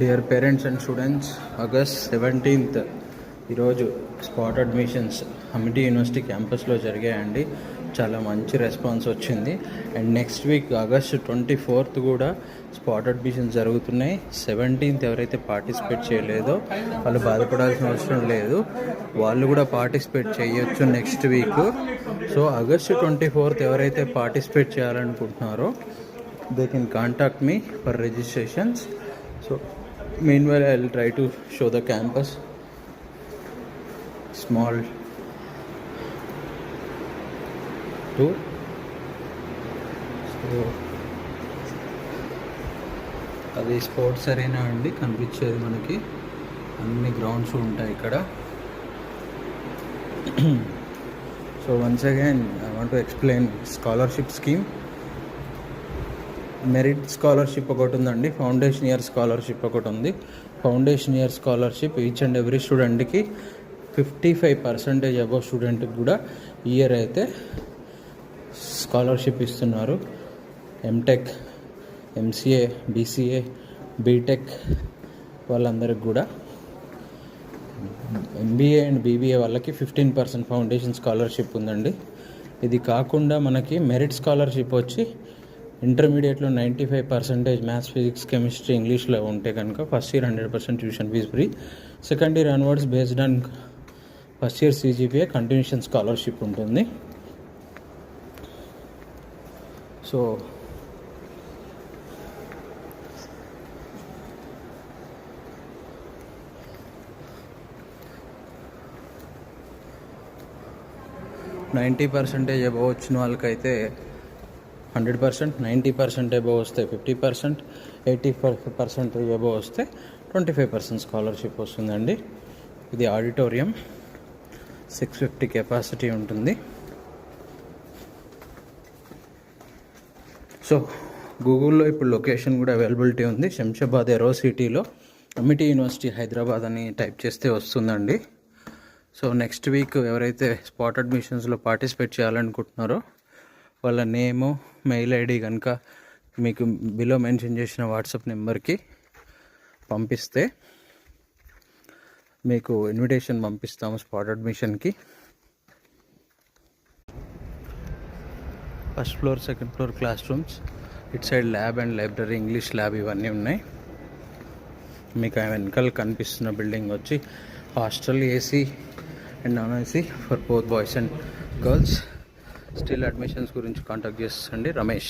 Dear parents and students, August 17th ఈరోజు spot admissions Amity university క్యాంపస్లో జరిగాయండి. చాలా మంచి రెస్పాన్స్ వచ్చింది. And next week August 24th కూడా స్పాట్ అడ్మిషన్స్ జరుగుతున్నాయి. 17th ఎవరైతే పార్టిసిపేట్ చేయలేదో వాళ్ళు బాధపడాల్సిన అవసరం లేదు, వాళ్ళు కూడా పార్టిసిపేట్ చేయొచ్చు next week. So August 24th ఎవరైతే పార్టిసిపేట్ చేయాలనుకుంటున్నారో they can contact me for registrations. So meanwhile I'll try to show the campus, small tour. So అది స్పోర్ట్స్ అరేనా అండి, కనిపించేది మనకి అన్ని గ్రౌండ్స్ ఉంటాయి ఇక్కడ. So once again I want to explain scholarship scheme. Merit scholarship ఒకటి ఉందండి, foundation year scholarship ఒకటి ఉంది. Foundation year scholarship each and every స్టూడెంట్కి 55% అబవ్ స్టూడెంట్కి కూడా ఇయర్ అయితే స్కాలర్షిప్ ఇస్తున్నారు. ఎంటెక్, ఎంసీఏ, బీసీఏ, బీటెక్ వాళ్ళందరికి కూడా. ఎంబీఏ అండ్ బీబీఏ వాళ్ళకి 15% ఫౌండేషన్ స్కాలర్షిప్ ఉందండి. ఇది కాకుండా మనకి మెరిట్ స్కాలర్షిప్ వచ్చి ఇంటర్మీడియట్లో 95% మ్యాథ్స్, ఫిజిక్స్, కెమిస్ట్రీ, ఇంగ్లీష్లో ఉంటే కనుక first year 100% tuition fee free. Second year onwards based on first year CGPA continuation scholarship ఉంటుంది. సో %90 అబవ్ వచ్చిన వాళ్ళకైతే 100%, 90% అబవ్ వస్తే 50%, 80% అబవ్ వస్తే 25% స్కాలర్షిప్ వస్తుందండి. ఇది ఆడిటోరియం, 650 కెపాసిటీ ఉంటుంది. సో గూగుల్లో ఇప్పుడు లొకేషన్ కూడా అవైలబిలిటీ ఉంది. శంషాబాద్ ఎరో సిటీలో అమిటీ యూనివర్సిటీ హైదరాబాద్ అని టైప్ చేస్తే వస్తుందండి. సో నెక్స్ట్ వీక్ ఎవరైతే స్పాట్ అడ్మిషన్స్లో పార్టిసిపేట్ చేయాలనుకుంటున్నారో వాళ్ళ నేము, మెయిల్ ఐడి కనుక మీకు బిలో మెన్షన్ చేసిన వాట్సాప్ నెంబర్కి పంపిస్తే మీకు ఇన్విటేషన్ పంపిస్తాము స్పాట్ అడ్మిషన్కి. First floor, second floor class rooms, it side lab and library, English lab ఇవన్నీ ఉన్నాయి. మీకు వెనకాల కనిపిస్తున్న బిల్డింగ్ వచ్చి hostel, AC and non AC for both boys and girls. Still admissions గురించి కాంటాక్ట్ చేయండి. రమేష్.